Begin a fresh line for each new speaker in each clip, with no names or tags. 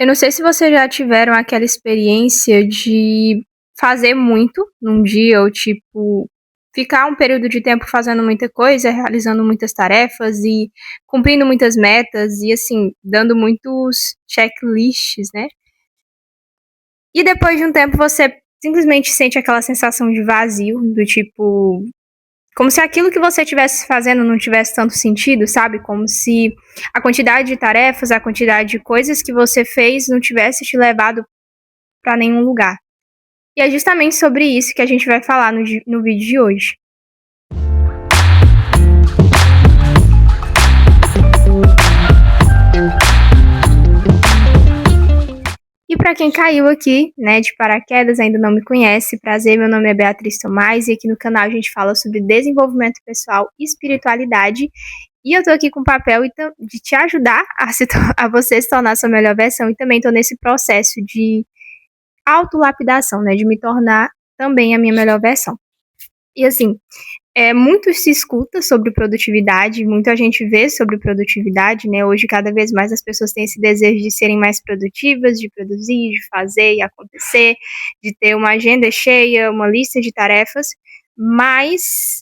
Eu não sei se vocês já tiveram aquela experiência de fazer muito num dia, ou tipo, ficar um período de tempo fazendo muita coisa, realizando muitas tarefas e cumprindo muitas metas e assim, dando muitos checklists, né? E depois de um tempo você simplesmente sente aquela sensação de vazio, do tipo, como se aquilo que você estivesse fazendo não tivesse tanto sentido, sabe? Como se a quantidade de tarefas, a quantidade de coisas que você fez não tivesse te levado para nenhum lugar. E é justamente sobre isso que a gente vai falar no vídeo de hoje. E para quem caiu aqui, né, de paraquedas, ainda não me conhece, prazer, meu nome é Beatriz Tomás e aqui no canal a gente fala sobre desenvolvimento pessoal e espiritualidade. E eu tô aqui com o papel de te ajudar a você se tornar a sua melhor versão, e também tô nesse processo de autolapidação, né, de me tornar também a minha melhor versão. E assim, muito se escuta sobre produtividade, muita gente vê sobre produtividade, né? Hoje, cada vez mais as pessoas têm esse desejo de serem mais produtivas, de produzir, de fazer e acontecer, de ter uma agenda cheia, uma lista de tarefas, mas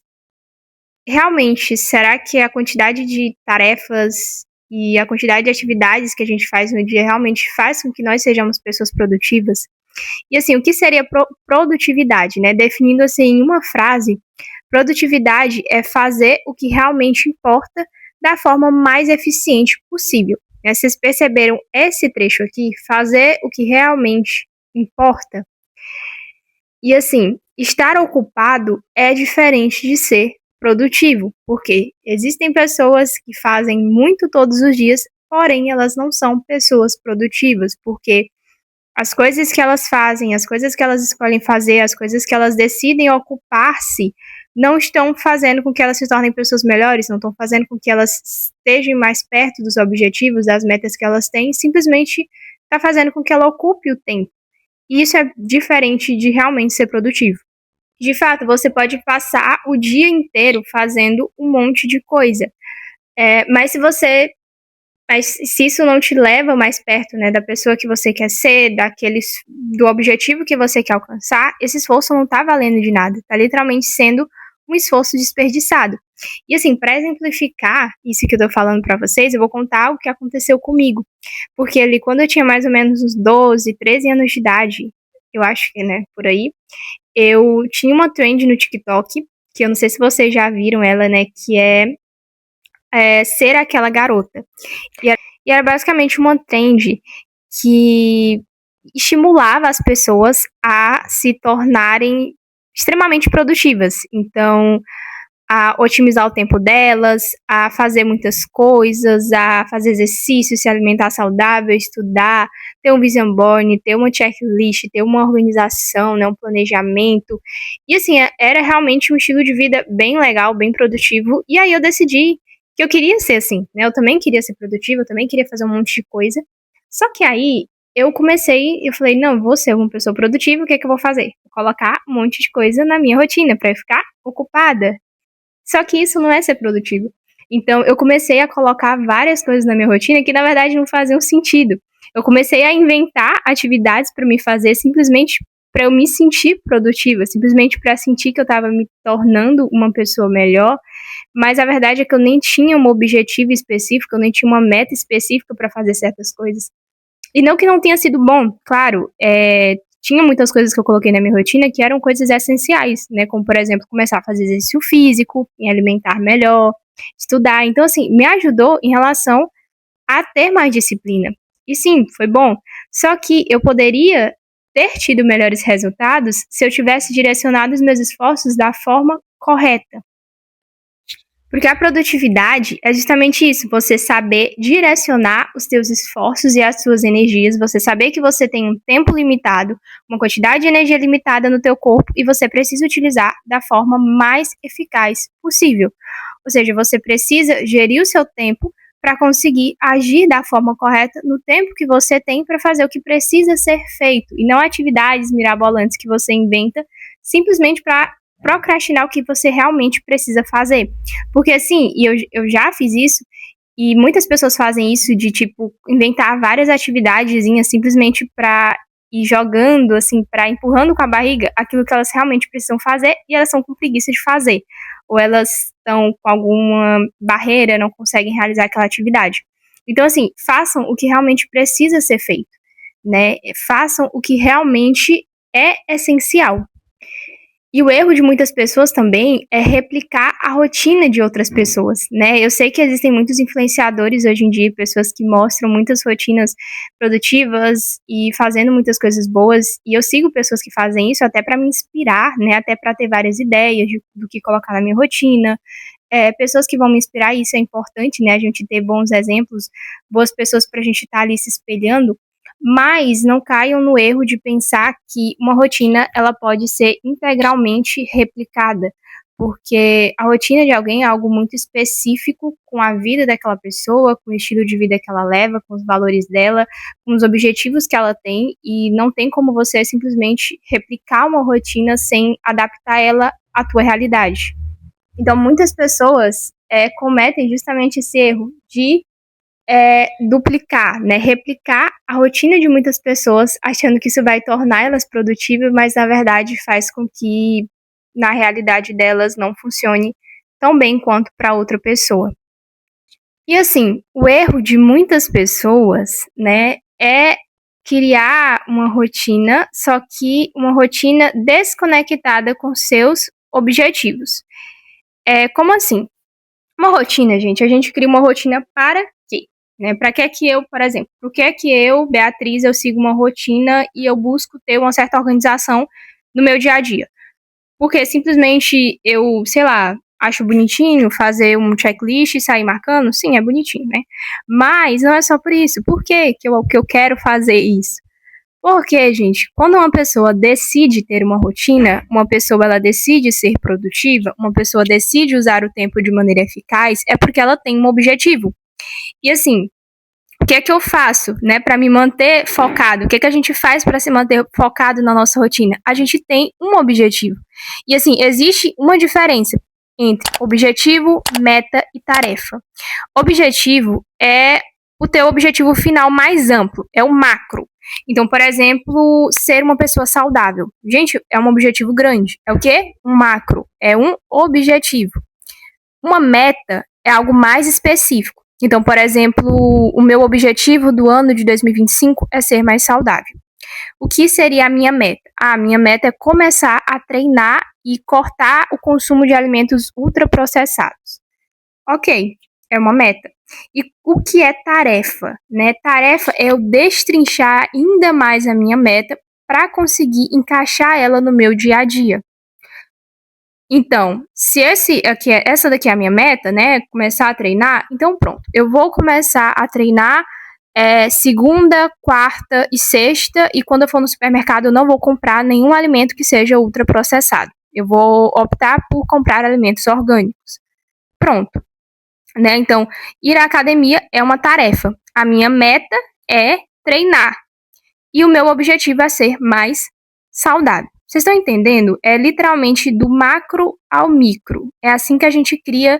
realmente, será que a quantidade de tarefas e a quantidade de atividades que a gente faz no dia realmente faz com que nós sejamos pessoas produtivas? E assim, o que seria produtividade, né? Definindo assim em uma frase, produtividade é fazer o que realmente importa da forma mais eficiente possível. Né? Vocês perceberam esse trecho aqui? Fazer o que realmente importa. E assim, estar ocupado é diferente de ser produtivo, porque existem pessoas que fazem muito todos os dias, porém elas não são pessoas produtivas, porque as coisas que elas fazem, as coisas que elas escolhem fazer, as coisas que elas decidem ocupar-se, não estão fazendo com que elas se tornem pessoas melhores, não estão fazendo com que elas estejam mais perto dos objetivos, das metas que elas têm, simplesmente está fazendo com que ela ocupe o tempo. E isso é diferente de realmente ser produtivo. De fato, você pode passar o dia inteiro fazendo um monte de coisa, mas se isso não te leva mais perto, né, da pessoa que você quer ser, do objetivo que você quer alcançar, esse esforço não tá valendo de nada. Tá literalmente sendo um esforço desperdiçado. E assim, para exemplificar isso que eu tô falando para vocês, eu vou contar o que aconteceu comigo. Porque ali, quando eu tinha mais ou menos uns 12, 13 anos de idade, eu acho que, né, por aí, eu tinha uma trend no TikTok, que eu não sei se vocês já viram ela, né, que é ser aquela garota. E era basicamente uma trend que estimulava as pessoas a se tornarem extremamente produtivas. Então, a otimizar o tempo delas, a fazer muitas coisas, a fazer exercício, se alimentar saudável, estudar, ter um vision board, ter uma checklist, ter uma organização, né, um planejamento. E assim, era realmente um estilo de vida bem legal, bem produtivo. E aí eu decidi que eu queria ser assim, né? Eu também queria ser produtiva, eu também queria fazer um monte de coisa. Só que aí eu falei, não, vou ser uma pessoa produtiva, o que é que eu vou fazer? Vou colocar um monte de coisa na minha rotina para eu ficar ocupada. Só que isso não é ser produtivo. Então, eu comecei a colocar várias coisas na minha rotina que, na verdade, não faziam sentido. Eu comecei a inventar atividades para me fazer simplesmente para eu me sentir produtiva, simplesmente para sentir que eu estava me tornando uma pessoa melhor, mas a verdade é que eu nem tinha um objetivo específico, eu nem tinha uma meta específica para fazer certas coisas. E não que não tenha sido bom, claro, tinha muitas coisas que eu coloquei na minha rotina que eram coisas essenciais, né? Como, por exemplo, começar a fazer exercício físico, me alimentar melhor, estudar. Então, assim, me ajudou em relação a ter mais disciplina. E sim, foi bom. Só que eu poderia ter tido melhores resultados se eu tivesse direcionado os meus esforços da forma correta. Porque a produtividade é justamente isso, você saber direcionar os teus esforços e as suas energias, você saber que você tem um tempo limitado, uma quantidade de energia limitada no teu corpo e você precisa utilizar da forma mais eficaz possível. Ou seja, você precisa gerir o seu tempo para conseguir agir da forma correta no tempo que você tem para fazer o que precisa ser feito e não atividades mirabolantes que você inventa simplesmente para procrastinar o que você realmente precisa fazer. Porque assim, e eu já fiz isso, E muitas pessoas fazem isso de, tipo, inventar várias atividadezinhas simplesmente pra ir jogando, assim, pra empurrando com a barriga aquilo que elas realmente precisam fazer e elas estão com preguiça de fazer. Ou elas estão com alguma barreira, não conseguem realizar aquela atividade. Então, assim, façam o que realmente precisa ser feito, né? Façam o que realmente é essencial. E o erro de muitas pessoas também é replicar a rotina de outras pessoas, né? Eu sei que existem muitos influenciadores hoje em dia, pessoas que mostram muitas rotinas produtivas e fazendo muitas coisas boas, e eu sigo pessoas que fazem isso até para me inspirar, né? Até para ter várias ideias do que colocar na minha rotina. Pessoas que vão me inspirar, e isso é importante, né? A gente ter bons exemplos, boas pessoas para a gente estar ali se espelhando, mas não caiam no erro de pensar que uma rotina ela pode ser integralmente replicada, porque a rotina de alguém é algo muito específico com a vida daquela pessoa, com o estilo de vida que ela leva, com os valores dela, com os objetivos que ela tem, e não tem como você simplesmente replicar uma rotina sem adaptar ela à tua realidade. Então, muitas pessoas cometem justamente esse erro de duplicar, né, replicar a rotina de muitas pessoas, achando que isso vai tornar elas produtivas, mas na verdade faz com que na realidade delas não funcione tão bem quanto para outra pessoa. E assim, o erro de muitas pessoas, né, é criar uma rotina, só que uma rotina desconectada com seus objetivos. Como assim? Uma rotina, gente, a gente cria uma rotina para quê? Né? Para que é que eu, por exemplo, por que é que eu, Beatriz, eu sigo uma rotina e eu busco ter uma certa organização no meu dia a dia? Porque simplesmente eu, sei lá, acho bonitinho fazer um checklist e sair marcando? Sim, é bonitinho, né? Mas não é só por isso. Por que eu quero fazer isso? Porque, gente, quando uma pessoa decide ter uma rotina, uma pessoa ela decide ser produtiva, uma pessoa decide usar o tempo de maneira eficaz, é porque ela tem um objetivo. E assim, o que é que eu faço, né, para me manter focado? O que é que a gente faz para se manter focado na nossa rotina? A gente tem um objetivo. E assim, existe uma diferença entre objetivo, meta e tarefa. Objetivo é o teu objetivo final mais amplo, é o macro. Então, por exemplo, ser uma pessoa saudável. Gente, é um objetivo grande. É o quê? Um macro. É um objetivo. Uma meta é algo mais específico. Então, por exemplo, o meu objetivo do ano de 2025 é ser mais saudável. O que seria a minha meta? A minha meta é começar a treinar e cortar o consumo de alimentos ultraprocessados. Ok, é uma meta. E o que é tarefa? Né? Tarefa é eu destrinchar ainda mais a minha meta para conseguir encaixar ela no meu dia a dia. Então, se essa daqui é a minha meta, né? Começar a treinar, então pronto. Eu vou começar a treinar segunda, quarta e sexta, e quando eu for no supermercado, eu não vou comprar nenhum alimento que seja ultraprocessado. Eu vou optar por comprar alimentos orgânicos. Pronto. Né? Então, ir à academia é uma tarefa. A minha meta é treinar. E o meu objetivo é ser mais saudável. Vocês estão entendendo? É literalmente do macro ao micro. É assim que a gente cria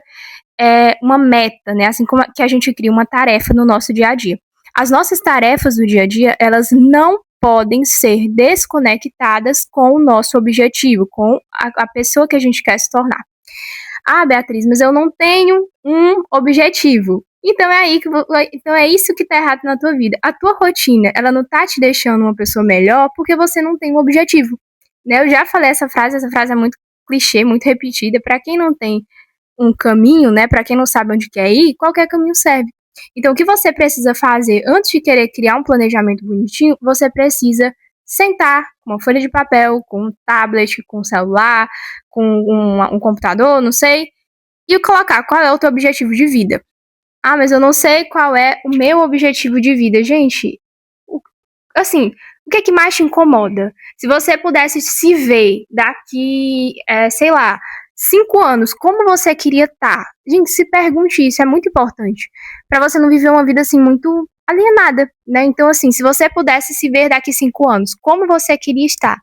uma meta, né? Assim como que a gente cria uma tarefa no nosso dia a dia. As nossas tarefas do dia a dia, elas não podem ser desconectadas com o nosso objetivo, com a pessoa que a gente quer se tornar. Ah, Beatriz, mas eu não tenho um objetivo. Então então é isso que tá errado na tua vida. A tua rotina, ela não tá te deixando uma pessoa melhor porque você não tem um objetivo. Né? Eu já falei essa frase é muito clichê, muito repetida. Para quem não tem um caminho, né, para quem não sabe onde quer ir, qualquer caminho serve. Então, o que você precisa fazer antes de querer criar um planejamento bonitinho, você precisa sentar com uma folha de papel, com um tablet, com um celular, com um computador, não sei, e colocar qual é o teu objetivo de vida. Ah, mas eu não sei qual é o meu objetivo de vida. Gente, assim, o que é que mais te incomoda? Se você pudesse se ver daqui, sei lá, 5 anos, como você queria estar? Gente, se pergunte isso, é muito importante. Pra você não viver uma vida assim muito alienada, né? Então, assim, se você pudesse se ver daqui 5 anos, como você queria estar?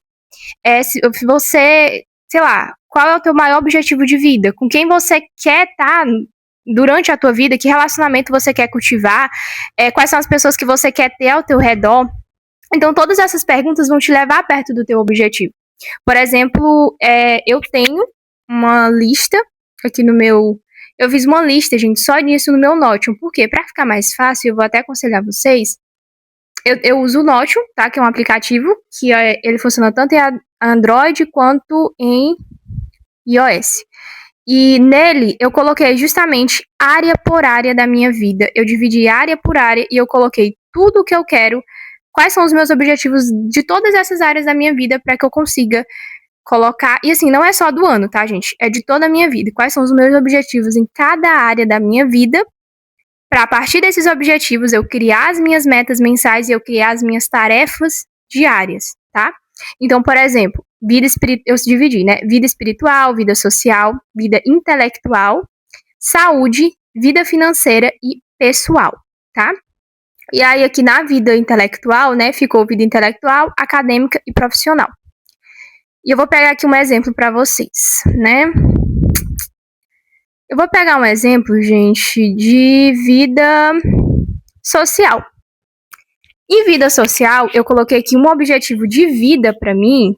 Se você, sei lá, qual é o teu maior objetivo de vida? Com quem você quer estar durante a tua vida, que relacionamento você quer cultivar, quais são as pessoas que você quer ter ao teu redor. Então, todas essas perguntas vão te levar perto do teu objetivo. Por exemplo, eu tenho uma lista aqui no meu... Eu fiz uma lista, gente, só disso no meu Notion. Por quê? Para ficar mais fácil, eu vou até aconselhar vocês. Eu uso o Notion, tá? Que é um aplicativo que ele funciona tanto em Android quanto em iOS. E nele eu coloquei justamente área por área da minha vida. Eu dividi área por área e eu coloquei tudo o que eu quero, quais são os meus objetivos de todas essas áreas da minha vida para que eu consiga colocar. E assim, não é só do ano, tá, gente? É de toda a minha vida. Quais são os meus objetivos em cada área da minha vida, para a partir desses objetivos eu criar as minhas metas mensais e eu criar as minhas tarefas diárias, tá? Então, por exemplo, eu dividi, né? Vida espiritual, vida social, vida intelectual, saúde, vida financeira e pessoal, tá? E aí aqui na vida intelectual, né, ficou vida intelectual, acadêmica e profissional. E eu vou pegar aqui um exemplo para vocês, né? Eu vou pegar um exemplo, gente, de vida social. Em vida social, eu coloquei aqui um objetivo de vida para mim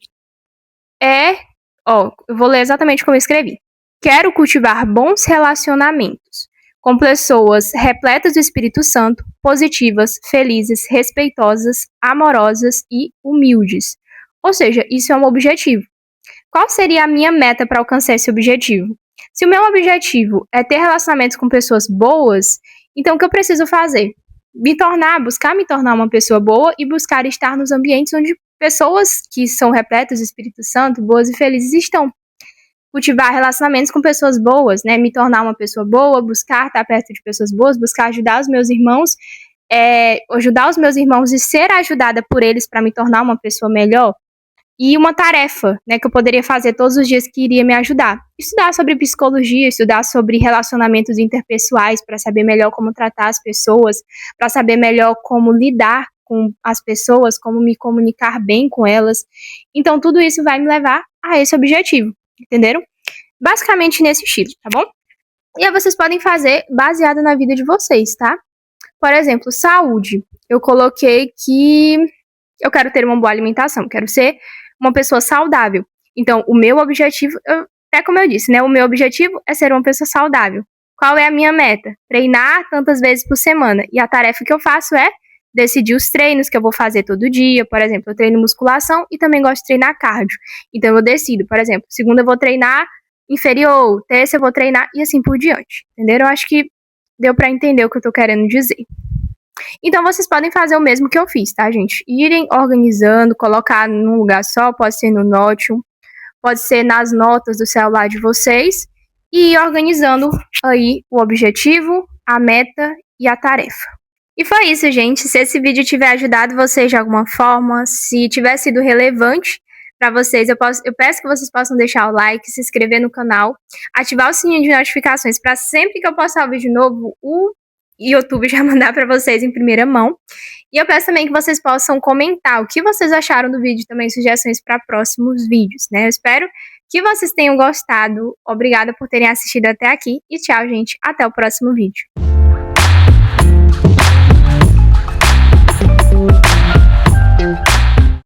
eu vou ler exatamente como eu escrevi. Quero cultivar bons relacionamentos com pessoas repletas do Espírito Santo, positivas, felizes, respeitosas, amorosas e humildes. Ou seja, isso é um objetivo. Qual seria a minha meta para alcançar esse objetivo? Se o meu objetivo é ter relacionamentos com pessoas boas, então o que eu preciso fazer? Buscar me tornar uma pessoa boa e buscar estar nos ambientes onde pessoas que são repletas do Espírito Santo, boas e felizes estão. Cultivar relacionamentos com pessoas boas, né? Me tornar uma pessoa boa, buscar estar perto de pessoas boas, buscar ajudar os meus irmãos, e ser ajudada por eles para me tornar uma pessoa melhor. E uma tarefa, né, que eu poderia fazer todos os dias que iria me ajudar. Estudar sobre psicologia, estudar sobre relacionamentos interpessoais para saber melhor como tratar as pessoas, para saber melhor como lidar com as pessoas, como me comunicar bem com elas. Então, tudo isso vai me levar a esse objetivo, entenderam? Basicamente nesse estilo, tá bom? E aí vocês podem fazer baseado na vida de vocês, tá? Por exemplo, saúde. Eu coloquei que eu quero ter uma boa alimentação, quero ser uma pessoa saudável. Então, o meu objetivo, como eu disse, né? O meu objetivo é ser uma pessoa saudável. Qual é a minha meta? Treinar tantas vezes por semana. E a tarefa que eu faço é decidir os treinos que eu vou fazer todo dia. Por exemplo, eu treino musculação e também gosto de treinar cardio. Então, eu decido, por exemplo, segunda eu vou treinar inferior, terça eu vou treinar e assim por diante. Entenderam? Eu acho que deu para entender o que eu tô querendo dizer. Então, vocês podem fazer o mesmo que eu fiz, tá, gente? Irem organizando, colocar num lugar só, pode ser no Notion, pode ser nas notas do celular de vocês, e ir organizando aí o objetivo, a meta e a tarefa. E foi isso, gente. Se esse vídeo tiver ajudado vocês de alguma forma, se tiver sido relevante para vocês, eu peço que vocês possam deixar o like, se inscrever no canal, ativar o sininho de notificações para sempre que eu postar um vídeo novo, o YouTube já mandar para vocês em primeira mão. E eu peço também que vocês possam comentar o que vocês acharam do vídeo, também sugestões para próximos vídeos, né? Eu espero que vocês tenham gostado. Obrigada por terem assistido até aqui e tchau, gente. Até o próximo vídeo.